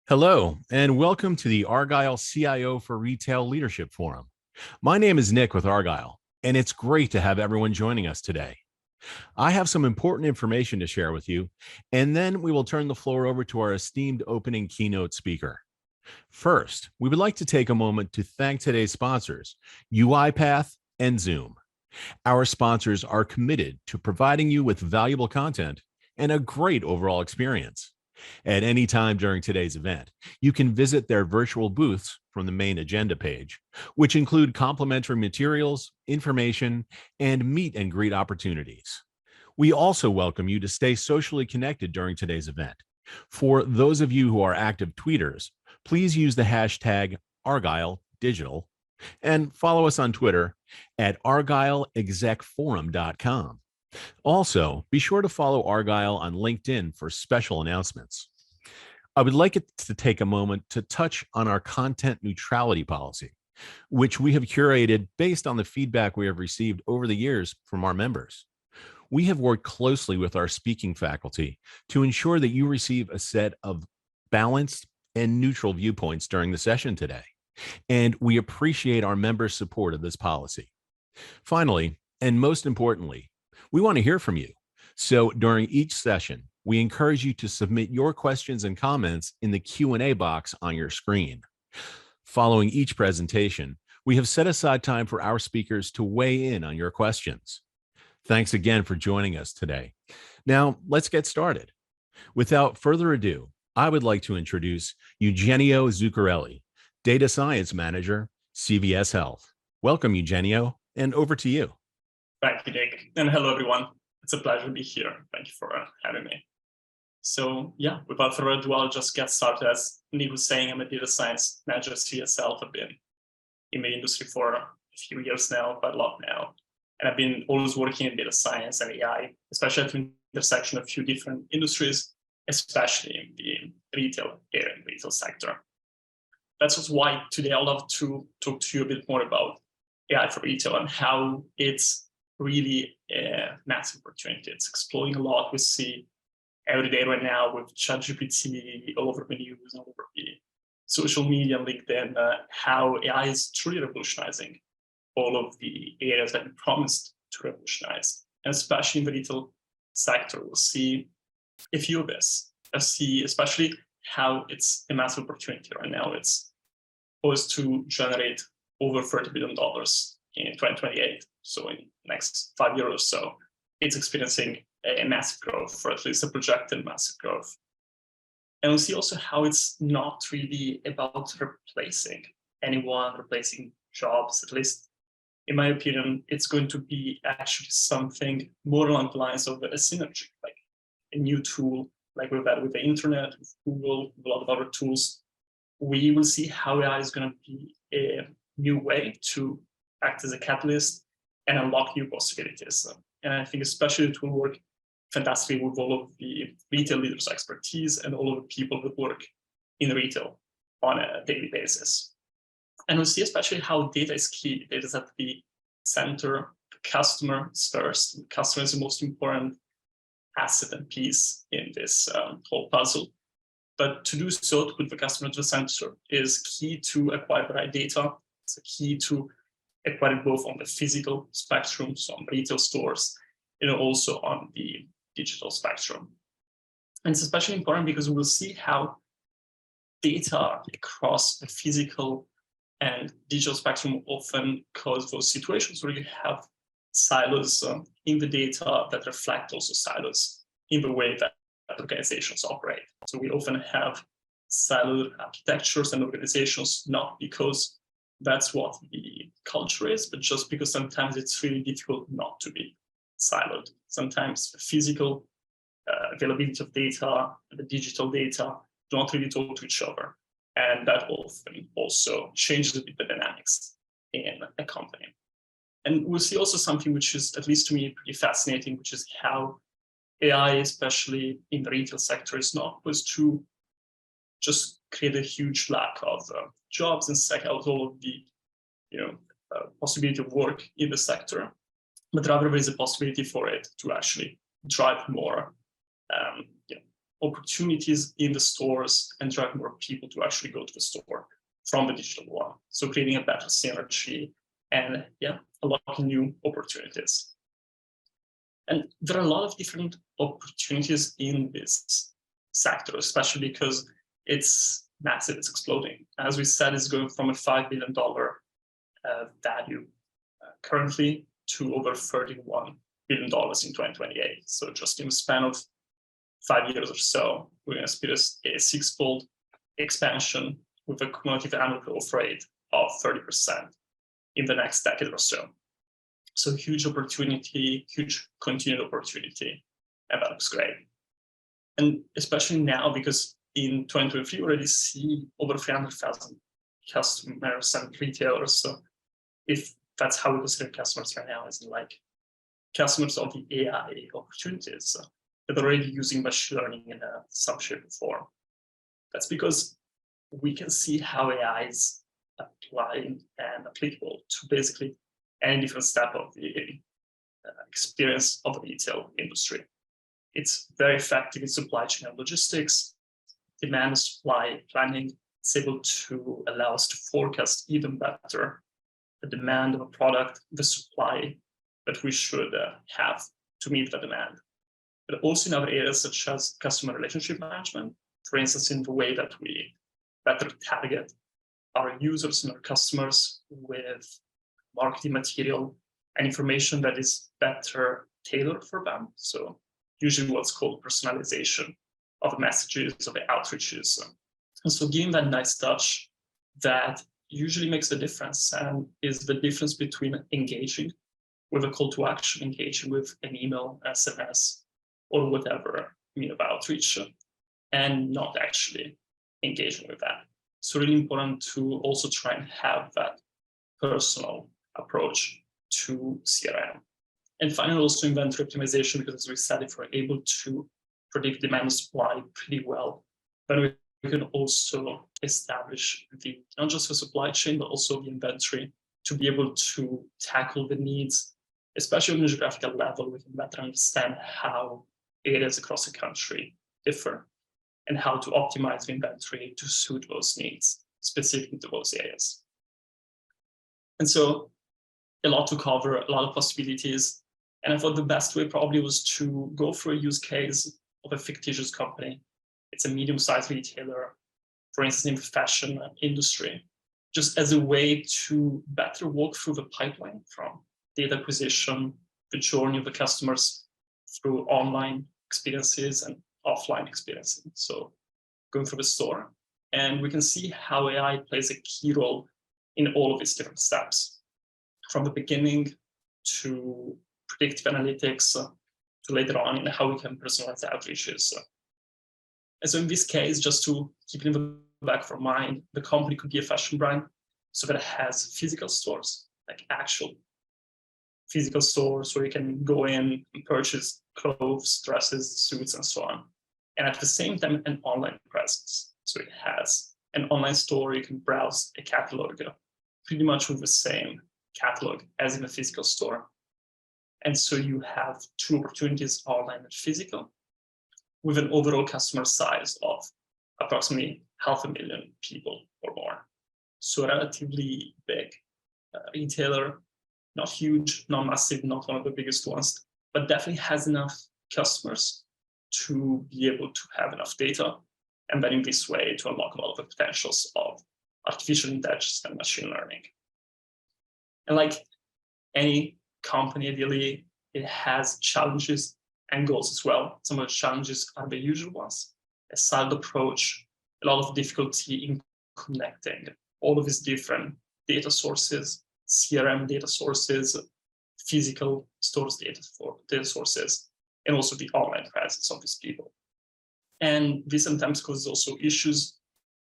Hello, and welcome to the Argyle CIO for Retail Leadership Forum. My name is Nick with Argyle, and it's great to have everyone joining us today. I have some important information to share with you, and then we will turn the floor over to our esteemed opening keynote speaker. First, we would like to take a moment to thank today's sponsors, UiPath and Zoom. Our sponsors are committed to providing you with valuable content and a great overall experience. At any time during today's event, you can visit their virtual booths from the main agenda page, which include complimentary materials, information, and meet and greet opportunities. We also welcome you to stay socially connected during today's event. For those of you who are active tweeters, please use the hashtag ArgyleDigital and follow us on Twitter at argyleexecforum.com. Also, be sure to follow Argyle on LinkedIn for special announcements. I would like it to take a moment to touch on our content neutrality policy, which we have curated based on the feedback we have received over the years from our members. We have worked closely with our speaking faculty to ensure that you receive a set of balanced and neutral viewpoints during the session today, and we appreciate our members' support of this policy. Finally, and most importantly, we want to hear from you. So during each session, we encourage you to submit your questions and comments in the Q&A box on your screen. Following each presentation, we have set aside time for our speakers to weigh in on your questions. Thanks again for joining us today. Now, let's get started. Without further ado, I would like to introduce Eugenio Zuccarelli, Data Science Manager, CVS Health. Welcome, Eugenio, and over to you. Thank you, Nick, and hello, everyone. It's a pleasure to be here. Thank you for having me. So yeah, without further ado, I'll just get started. As Nick was saying, I'm a data science manager at CVS Health. I've been in the industry for a few years now, quite a lot now. And I've been always working in data science and AI, especially at the intersection of a few different industries, especially in the retail area, and retail sector. That's also why today I'd love to talk to you a bit more about AI for retail and how it's really a massive opportunity. It's exploding a lot. We see every day right now with ChatGPT all over the news, all over the social media, LinkedIn, how AI is truly revolutionizing all of the areas that we promised to revolutionize. And especially in the retail sector, we'll see a few of this. I see especially how it's a massive opportunity right now. It's supposed to generate over $30 billion in 2028. So in the next 5 years or so, it's experiencing a massive growth, or at least a projected massive growth. And we'll see also how it's not really about replacing anyone, replacing jobs. At least, in my opinion, it's going to be actually something more along the lines of a synergy, like a new tool, like we've had with the internet, with Google, with a lot of other tools. We will see how AI is going to be a new way to act as a catalyst and unlock new possibilities. And I think especially it will work fantastically with all of the retail leaders' expertise and all of the people that work in retail on a daily basis. And we'll see especially how data is key. Data is at the center. The customer is first. The customer is the most important asset and piece in this whole puzzle. But to do so, to put the customer to the center, is key to acquire the right data. It's a key to acquire it both on the physical spectrum, so on retail stores, and also on the digital spectrum. And it's especially important because we will see how data across the physical and digital spectrum often cause those situations where you have silos in the data that reflect also silos in the way that organizations operate. So we often have siloed architectures and organizations, not because that's what the culture is, but just because sometimes it's really difficult not to be siloed. Sometimes the physical availability of data and the digital data don't really talk to each other. And that often also changes a bit the dynamics in a company. And we'll see also something which is, at least to me, pretty fascinating, which is how AI, especially in the retail sector, is not supposed to just create a huge lack of jobs and suck out all of the possibility of work in the sector, but rather there is a possibility for it to actually drive more opportunities in the stores and drive more people to actually go to the store from the digital one. So creating a better synergy and unlocking new opportunities. And there are a lot of different opportunities in this sector, especially because it's massive, it's exploding. As we said, it's going from a $5 billion value currently to over $31 billion in 2028. So just in the span of 5 years or so, we're going to experience a six-fold expansion with a cumulative annual growth rate of 30% in the next decade or so. So huge opportunity, huge continued opportunity, and that looks great. And especially now, because in 2023, we already see over 300,000 customers and retailers. So if that's how we consider customers right now, is like customers of the AI opportunities that are already using machine learning in some shape or form. That's because we can see how AI is applying and applicable to basically any different step of the experience of the retail industry. It's very effective in supply chain and logistics, demand and supply planning. It's able to allow us to forecast even better the demand of a product, the supply that we should have to meet the demand. But also in other areas such as customer relationship management, for instance, in the way that we better target our users and our customers with marketing material and information that is better tailored for them. So usually what's called personalization of the messages, of the outreaches. And so giving that nice touch that usually makes a difference and is the difference between engaging with a call to action, engaging with an email, SMS, or whatever of outreach, and not actually engaging with that. So really important to also try and have that personal approach to CRM. And finally, also inventory optimization, because as we said, if we're able to predict demand and supply pretty well, then we can also establish not just the supply chain, but also the inventory to be able to tackle the needs, especially on a geographical level. We can better understand how areas across the country differ and how to optimize the inventory to suit those needs, specifically to those areas. And so a lot to cover, a lot of possibilities. And I thought the best way probably was to go through a use case of a fictitious company. It's a medium-sized retailer, for instance, in the fashion industry, just as a way to better walk through the pipeline from data acquisition, the journey of the customers through online experiences and offline experiences. So going through the store, and we can see how AI plays a key role in all of these different steps, from the beginning to predictive analytics to later on in how we can personalize outreaches. And so in this case, just to keep it in the back of our mind, the company could be a fashion brand, so that it has physical stores, like actual physical stores where you can go in and purchase clothes, dresses, suits, and so on. And at the same time, an online presence. So it has an online store, you can browse a catalog, pretty much with the same catalog as in a physical store. And so you have two opportunities, online and physical, with an overall customer size of approximately 500,000 people or more. So a relatively big retailer, not huge, not massive, not one of the biggest ones, but definitely has enough customers to be able to have enough data, and then in this way to unlock a lot of the potentials of artificial intelligence and machine learning. And like any company, ideally, it has challenges and goals as well. Some of the challenges are the usual ones: a siloed approach, a lot of difficulty in connecting all of these different data sources, CRM data sources, physical stores data sources, and also the online presence of these people. And this sometimes causes also issues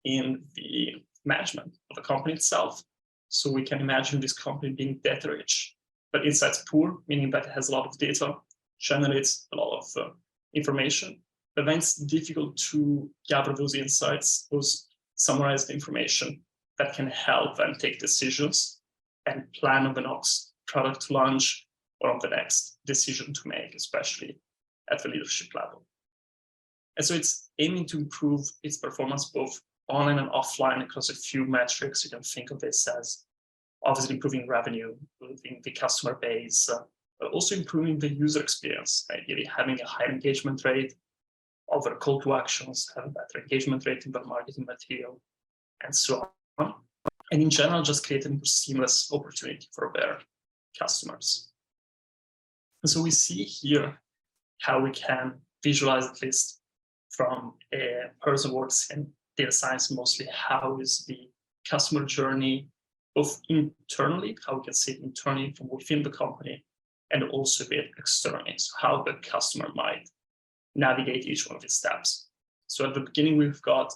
in the management of the company itself. So we can imagine this company being data rich, but insights poor, meaning that it has a lot of data, generates a lot of information, but then it's difficult to gather those insights, those summarized information that can help them take decisions and plan on the next product to launch or on the next decision to make, especially at the leadership level. And so it's aiming to improve its performance both online and offline across a few metrics. You can think of this as obviously improving revenue, improving the customer base, but also improving the user experience, ideally having a higher engagement rate over call to actions, having better engagement rate in the marketing material, and so on. And in general, just creating a more seamless opportunity for their customers. And so we see here how we can visualize, at least from a person who works in data science mostly, how is the customer journey, both internally, how we can see it internally from within the company, and also a bit externally, so how the customer might navigate each one of these steps. So at the beginning, we've got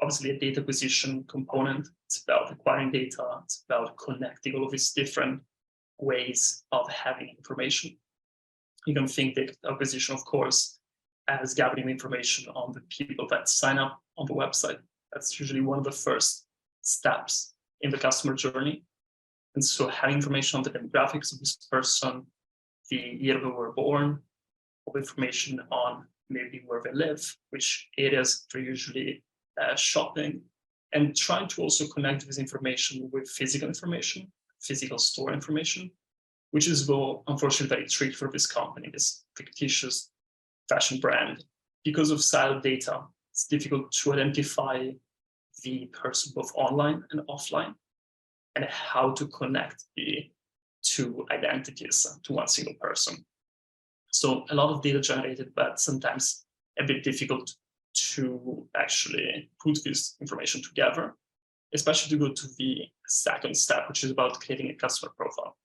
obviously a data acquisition component. It's about acquiring data. It's about connecting all of these different ways of having information. You can think data acquisition, of course, as gathering information on the people that sign up on the website. That's usually one of the first steps in the customer journey. And so having information on the demographics of this person, the year they were born, of information on maybe where they live, which areas they're usually shopping, and trying to also connect this information with physical information, physical store information, which is, though, unfortunately very tricky for this company, this fictitious fashion brand. Because of siloed data, it's difficult to identify the person both online and offline, and how to connect the two identities to one single person. So a lot of data generated, but sometimes a bit difficult to actually put this information together, especially to go to the second step, which is about creating a customer profile.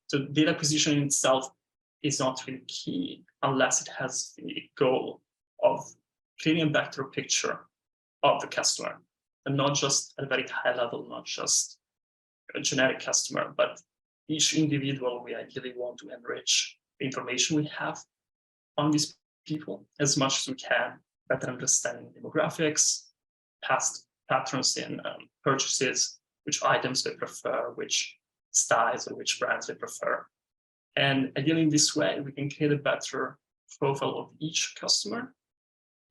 So data acquisition in itself is not really key unless it has the goal of creating a better picture of the customer, and not just at a very high level, not just a generic customer, but each individual. We ideally want to enrich the information we have on these people as much as we can, better understanding demographics, past patterns in purchases, which items they prefer, which styles or which brands they prefer. And ideally in this way, we can create a better profile of each customer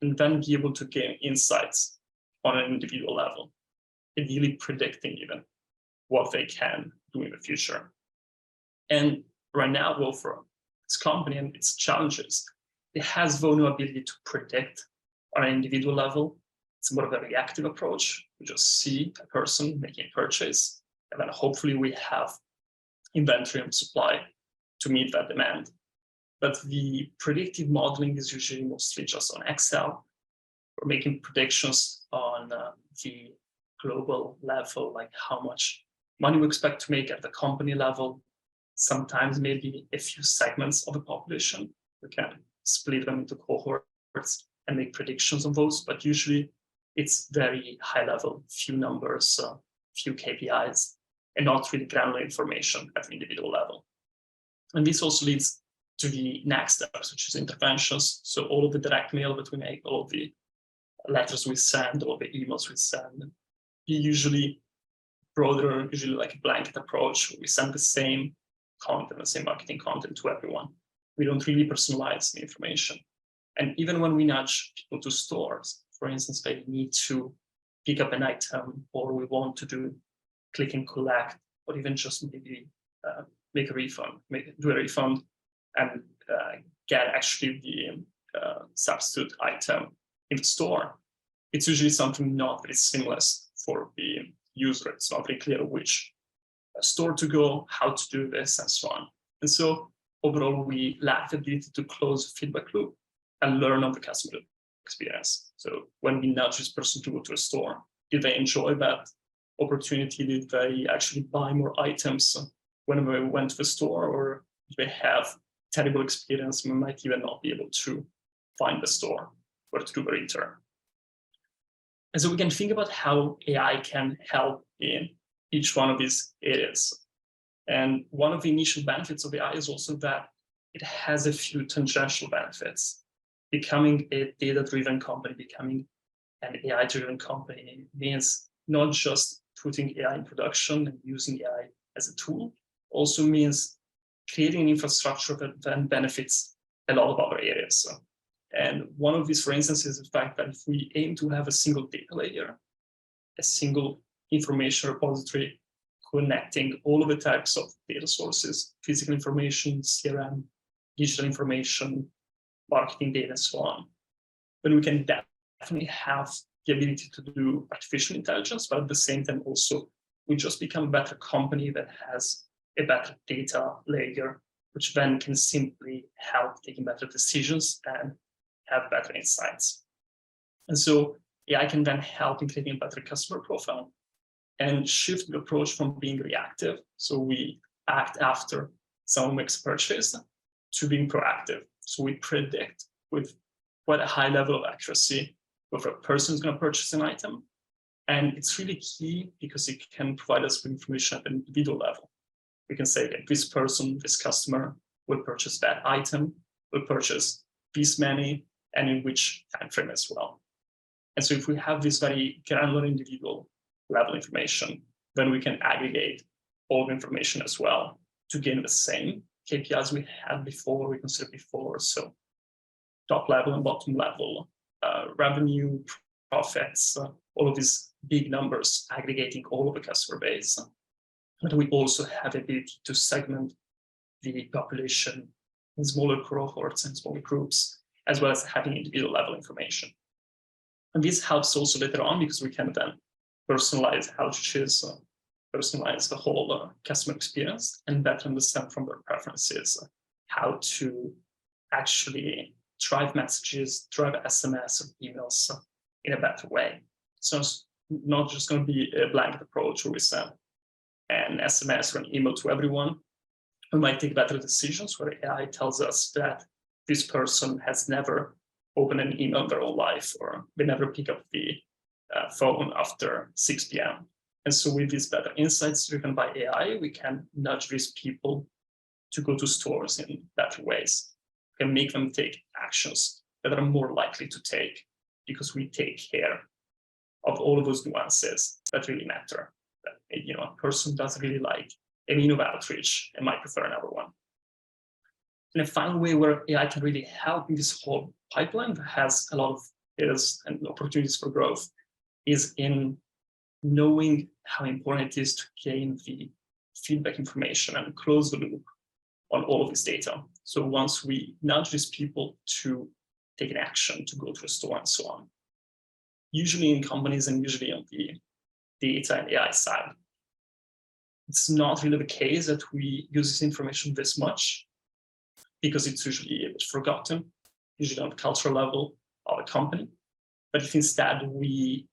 and then be able to gain insights on an individual level, ideally predicting even what they can do in the future. And right now, well, for this company and its challenges, it has no ability to predict on an individual level. It's more of a reactive approach. We just see a person making a purchase, and then hopefully we have inventory and supply to meet that demand. But the predictive modeling is usually mostly just on Excel. We're making predictions on the global level, like how much money we expect to make at the company level. Sometimes maybe a few segments of the population. We can split them into cohorts and make predictions on those, but usually it's very high level, few numbers, few KPIs, and not really granular information at the individual level. And this also leads to the next steps, which is interventions. So all of the direct mail that we make, all of the letters we send, all the emails we send, usually broader, usually like a blanket approach. We send the same content, the same marketing content to everyone. We don't really personalize the information. And even when we nudge people to stores, for instance, they need to pick up an item, or we want to do click and collect, or even just maybe make a refund, do a refund and get actually the substitute item in the store. It's usually something not very seamless for the user. It's not very clear which store to go, how to do this, and so on. And so overall, we lack the ability to close feedback loop and learn on the customer experience. So when we nudge this person to go to a store, did they enjoy that opportunity? Did they actually buy more items when we went to the store, or did they have terrible experience? We might even not be able to find the store where to do the return. And so we can think about how AI can help in each one of these areas. And one of the initial benefits of AI is also that it has a few tangential benefits. Becoming a data-driven company, becoming an AI-driven company means not just putting AI in production and using AI as a tool, also means creating an infrastructure that then benefits a lot of other areas. So And one of these, for instance, is the fact that if we aim to have a single data layer, a single information repository connecting all of the types of data sources, physical information, CRM, digital information, marketing data, and so on, then we can definitely have the ability to do artificial intelligence, but at the same time also we just become a better company that has a better data layer, which then can simply help taking better decisions and have better insights. And so AI can then help in creating a better customer profile and shift the approach from being reactive, so we act after someone makes a purchase, to being proactive. So we predict with quite a high level of accuracy whether a person is going to purchase an item. And it's really key because it can provide us with information at an individual level. We can say that this person, this customer, will purchase that item, will purchase this many, and in which time frame as well. And so if we have this very granular individual level information, then we can aggregate all the information as well to gain the same KPIs we had before, we considered before. So top level and bottom level, revenue, profits, all of these big numbers aggregating all of the customer base. But we also have the ability to segment the population in smaller cohorts and smaller groups, as well as having individual level information. And this helps also later on because we can then personalize how to choose, personalize the whole customer experience and better understand from their preferences how to actually drive messages, drive SMS or emails in a better way. So it's not just going to be a blanket approach where we send an SMS or an email to everyone. We might take better decisions where AI tells us that this person has never opened an email in their whole life, or they never pick up the phone after 6 p.m. And so with these better insights driven by AI, we can nudge these people to go to stores in better ways. We can make them take actions that are more likely to take because we take care of all of those nuances that really matter. That, a person doesn't really like a mean of outreach and might prefer another one. And a final way where AI can really help in this whole pipeline that has a lot of areas and opportunities for growth is in knowing how important it is to gain the feedback information and close the loop on all of this data. So once we nudge these people to take an action, to go to a store and so on, usually in companies and usually on the data and AI side, it's not really the case that we use this information this much because it's usually a bit forgotten, usually on the cultural level of a company. But if instead we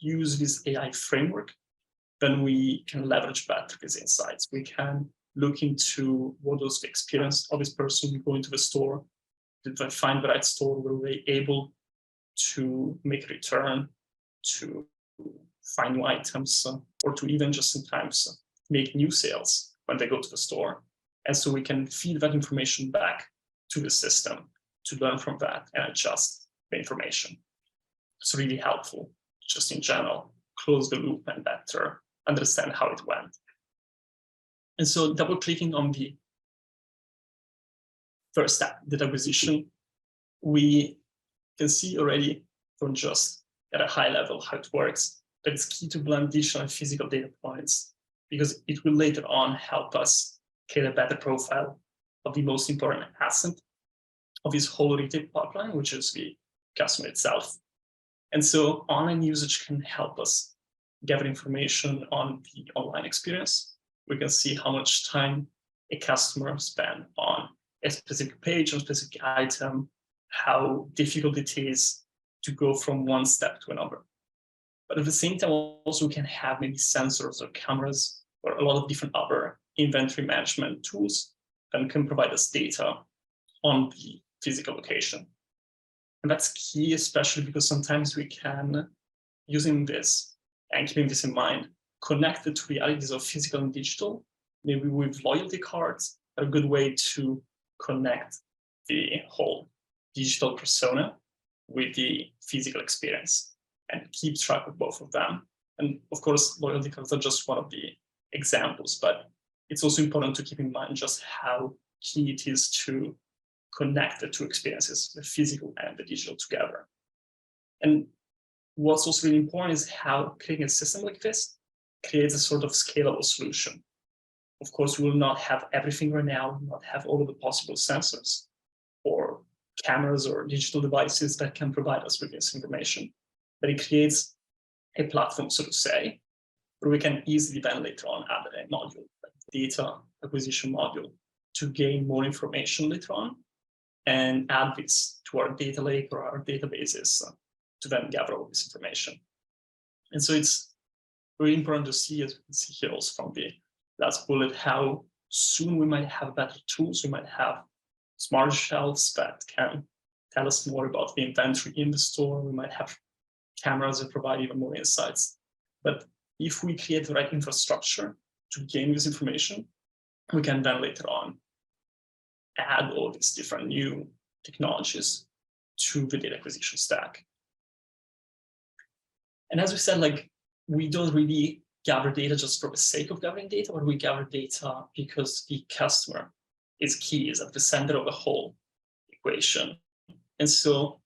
use this AI framework, then we can leverage better these insights. We can look into what was the experience of this person going to the store. Did they find the right store? Were they able to make a return, to find new items, or to even just sometimes make new sales when they go to the store? And so we can feed that information back to the system to learn from that and adjust the information. It's really helpful, just in general, close the loop and better understand how it went. And so double clicking on the first step, data acquisition, we can see already from just at a high level how it works, that it's key to blend digital and physical data points because it will later on help us create a better profile of the most important asset of this whole retail pipeline, which is the customer itself. And so online usage can help us gather information on the online experience. We can see how much time a customer spent on a specific page, on a specific item, how difficult it is to go from one step to another. But at the same time, also we can have maybe sensors or cameras or a lot of different other inventory management tools that can provide us data on the physical location. And that's key, especially because sometimes we can, using this and keeping this in mind, connect the two realities of physical and digital, maybe with loyalty cards, are a good way to connect the whole digital persona with the physical experience and keep track of both of them. And of course, loyalty cards are just one of the examples, but it's also important to keep in mind just how key it is to connect the two experiences, the physical and the digital together. And what's also really important is how creating a system like this creates a sort of scalable solution. Of course, we will not have everything right now, we will not have all of the possible sensors or cameras or digital devices that can provide us with this information. But it creates a platform, so to say, where we can easily then later on add a module, like data acquisition module, to gain more information later on and add this to our data lake or our databases to then gather all this information. And so it's really important to see, as we can see here also from the last bullet, how soon we might have better tools. We might have smart shelves that can tell us more about the inventory in the store. We might have cameras that provide even more insights. But if we create the right infrastructure to gain this information, we can then later on add all these different new technologies to the data acquisition stack. And as we said, like, we don't really gather data just for the sake of gathering data, but we gather data because the customer is key, is at the center of the whole equation. And so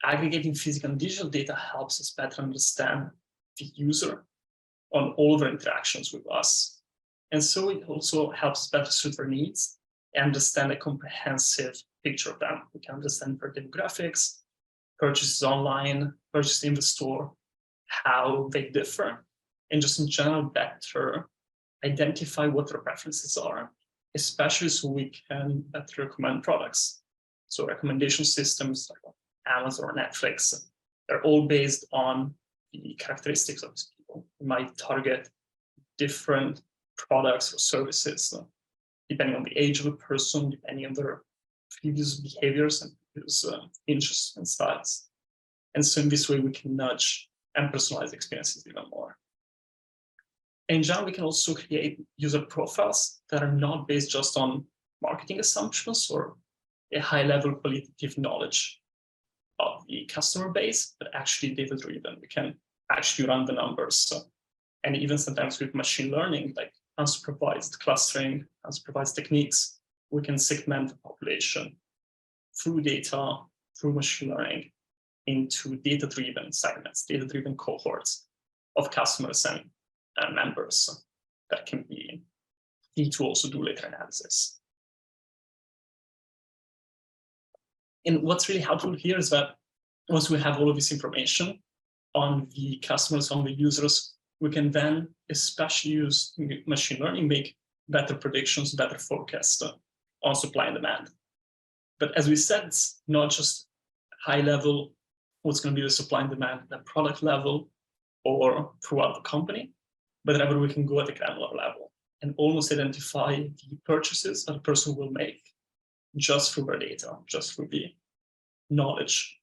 aggregating physical and digital data helps us better understand the user on all their interactions with us. And so it also helps better suit their needs and understand a comprehensive picture of them. We can understand their demographics, purchases online, purchases in the store, how they differ, and just in general better identify what their preferences are, especially so we can better recommend products. So recommendation systems like Amazon or Netflix, they're all based on the characteristics of these people. We might target different products or services depending on the age of the person, depending on their previous behaviors and previous interests and styles. And so in this way, we can nudge and personalize experiences even more. In general, we can also create user profiles that are not based just on marketing assumptions or a high-level qualitative knowledge of the customer base, but actually data-driven. We can actually run the numbers. And even sometimes with machine learning, like unsupervised clustering, unsupervised techniques, we can segment the population through data, through machine learning, into data-driven segments, data-driven cohorts of customers and members that can be key to also do later analysis. And what's really helpful here is that once we have all of this information on the customers, on the users, we can then, especially use machine learning, make better predictions, better forecasts on supply and demand. But as we said, it's not just high level, what's going to be the supply and demand at the product level or throughout the company, but rather we can go at the granular level and almost identify the purchases that a person will make just through their data, just through the knowledge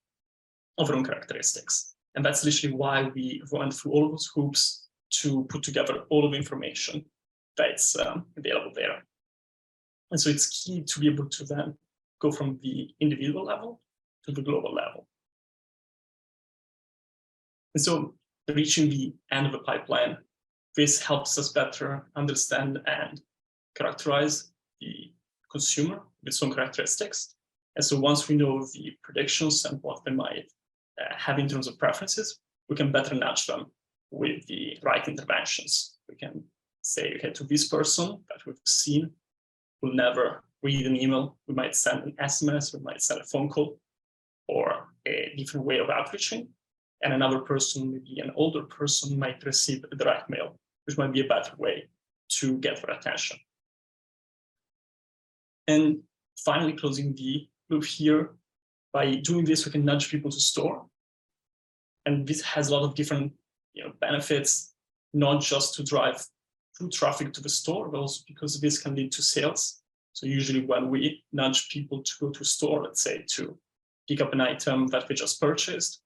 of their own characteristics. And that's literally why we went through all of those hoops to put together all of the information that's available there. And so it's key to be able to then go from the individual level to the global level. And so reaching the end of the pipeline, this helps us better understand and characterize the consumer with some characteristics. And so once we know the predictions and what they might have in terms of preferences, we can better nudge them with the right interventions. We can say, okay, to this person that we've seen will never read an email, we might send an SMS, we might send a phone call, or a different way of outreaching. And another person, maybe an older person, might receive a direct mail, which might be a better way to get their attention. And finally, closing the loop here, by doing this, we can nudge people to store. And this has a lot of different benefits, not just to drive foot traffic to the store, but also because this can lead to sales. So usually when we nudge people to go to a store, let's say to pick up an item that they just purchased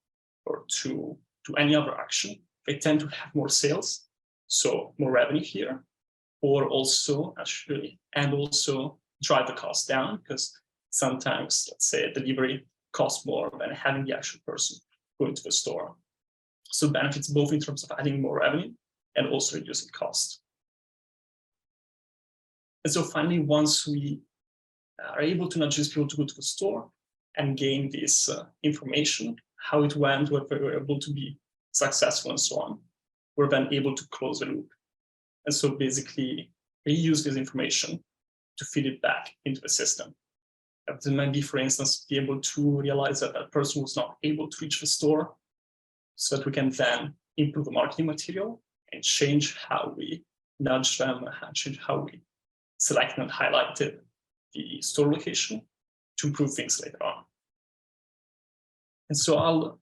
or to do any other action, they tend to have more sales, so more revenue here, or also actually, and also drive the cost down, because sometimes, let's say, a delivery costs more than having the actual person going to the store. So benefits both in terms of adding more revenue and also reducing cost. And so finally, once we are able to nudge these people to go to the store and gain this information, how it went, whether they were able to be successful and so on. We're then able to close the loop. And so basically, they use this information to feed it back into the system. There might be, for instance, be able to realize that that person was not able to reach the store, so that we can then improve the marketing material and change how we nudge them, change how we select and highlight the store location to improve things later on. And so I'll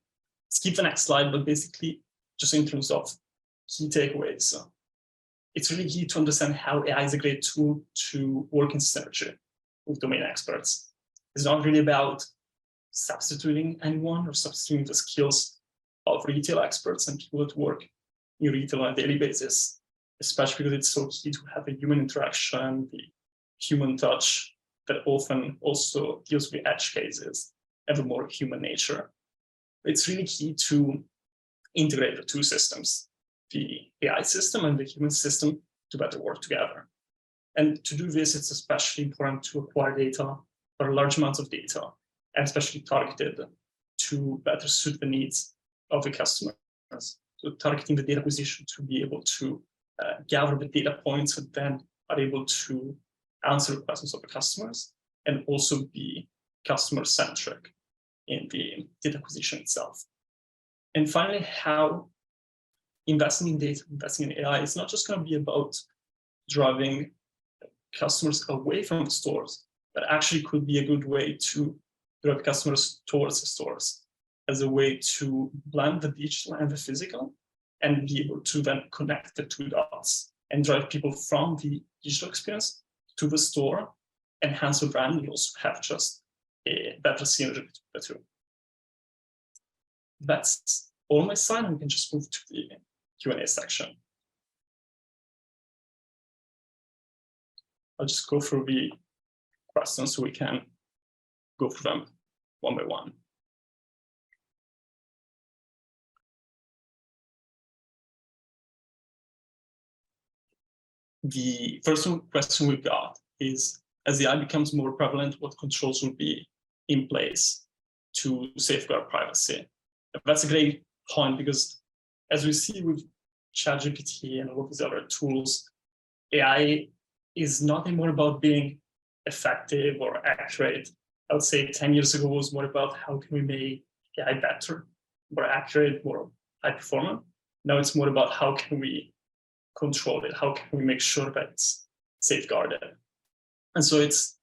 skip the next slide, but basically, just in terms of key takeaways, it's really key to understand how AI is a great tool to work in synergy with domain experts. It's not really about substituting anyone or substituting the skills of retail experts and people that work in retail on a daily basis, especially because it's so key to have a human interaction, the human touch that often also deals with edge cases, have a more human nature. It's really key to integrate the two systems, the AI system and the human system, to better work together. And to do this, it's especially important to acquire data, or large amounts of data, and especially targeted to better suit the needs of the customers. So targeting the data acquisition to be able to gather the data points that then are able to answer the questions of the customers and also be customer-centric in the data acquisition itself. And finally, how investing in data, investing in AI is not just going to be about driving customers away from the stores, but actually could be a good way to drive customers towards the stores as a way to blend the digital and the physical and be able to then connect the two dots and drive people from the digital experience to the store, enhance the brand, and also have just a better synergy between the two. That's all my slide, and we can just move to the Q&A section. I'll just go through the questions so we can go through them one by one. The first question we've got is, as AI becomes more prevalent, what controls will be in place to safeguard privacy? That's a great point, because as we see with ChatGPT and all of these other tools, AI is not anymore about being effective or accurate. I would say 10 years ago was more about how can we make AI better, more accurate, more high performant. Now it's more about how can we control it, how can we make sure that it's safeguarded. And so it's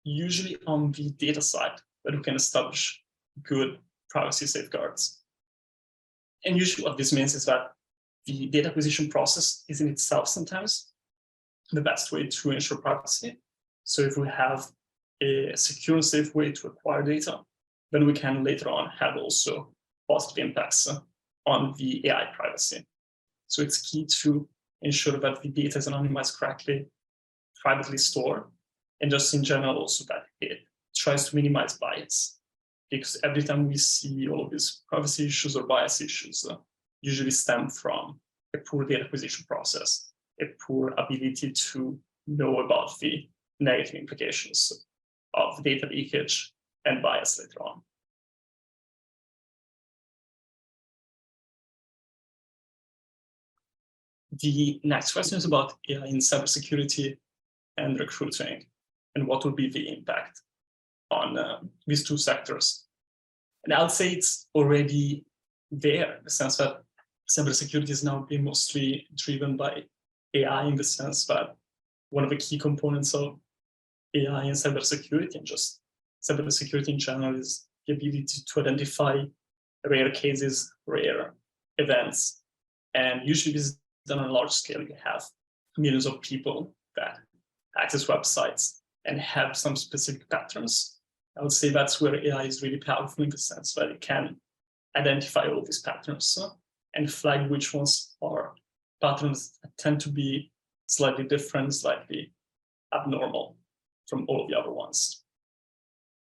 usually on the data side that we can establish good privacy safeguards. And usually what this means is that the data acquisition process is in itself sometimes the best way to ensure privacy. So if we have a secure and safe way to acquire data, then we can later on have also positive impacts on the AI privacy. So it's key to ensure that the data is anonymized correctly, privately stored, and just in general also that it tries to minimize bias. Because every time we see all of these privacy issues or bias issues usually stem from a poor data acquisition process, a poor ability to know about the negative implications of data leakage and bias later on. The next question is about AI in cybersecurity and recruiting, and what will be the impact on these two sectors. And I'll say it's already there, in the sense that cybersecurity is now being mostly driven by AI, in the sense that one of the key components of AI and cybersecurity, and just cybersecurity in general, is the ability to identify rare cases, rare events. And usually this is done on a large scale. You have millions of people that access websites and have some specific patterns. I would say that's where AI is really powerful, in the sense that it can identify all these patterns and flag which ones are patterns that tend to be slightly different, slightly abnormal from all of the other ones.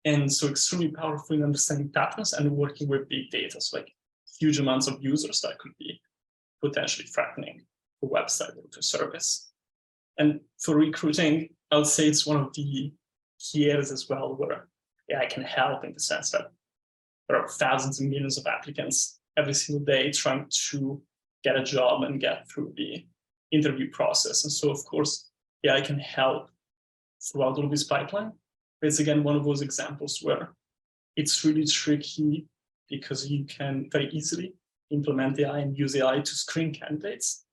And so extremely powerful in understanding patterns and working with big data, so like huge amounts of users that could be potentially threatening a website or to service. And for recruiting, I would say it's one of the cares as well, where AI can help in the sense that there are thousands and millions of applicants every single day trying to get a job and get through the interview process. And so, of course, AI can help throughout all this pipeline. But it's, again, one of those examples where it's really tricky because you can very easily implement AI and use AI to screen candidates.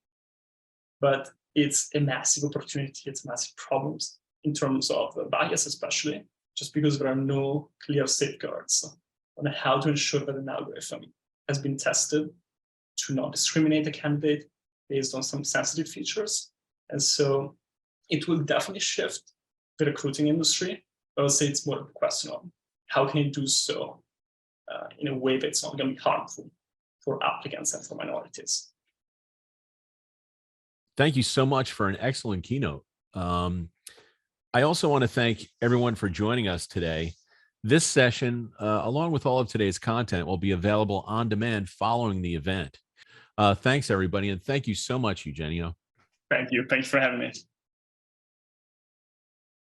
But it's a massive opportunity, it's massive problems in terms of bias, especially, just because there are no clear safeguards on how to ensure that an algorithm has been tested to not discriminate a candidate based on some sensitive features. And so it will definitely shift the recruiting industry. But I would say it's more of a question of how can you do so in a way that's not going to be harmful for applicants and for minorities. Thank you so much for an excellent keynote. I also want to thank everyone for joining us today. This session, along with all of today's content, will be available on demand following the event. Thanks, everybody, and thank you so much, Eugenio. Thank you. Thanks for having me.